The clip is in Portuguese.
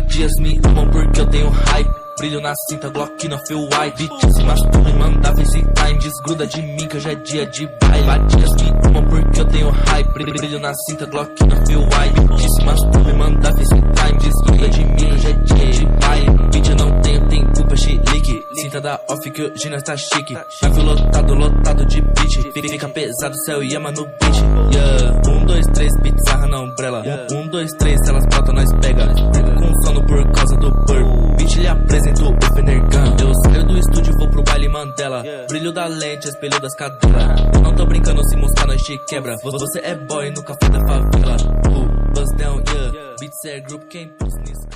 Vadias me amam porque eu tenho hype. Brilho na cinta, Glock não feel white. Bitch se masturba e manda FaceTime. Desgruda de mim que hoje é dia de baile. Vadias me amam porque eu tenho hype. Brilho na cinta, Glock não feel white. Bitch se masturba e manda FaceTime. Desgruda de mim que hoje é dia de baile. Bitch eu não tenho tempo pra chilique. Cinta da off que hoje nós tá chique. Navio lotado de bitch. Fica pesado, céu e ama no beat. Yeah. 1, 2, 3, bizarra na umbrella. 1, 2, 3, elas botam, nós pega. Com sono por causa do burp. Bitch lhe apresentou o Fenergan. Eu saio do estúdio e vou pro baile Mandela. Brilho da lente, espelho das cadeiras. Eu não tô brincando, se mostrar nós te quebra. Você é boy no café da favela. Buzz down, yeah. Beats é group, quem pulsa nisso?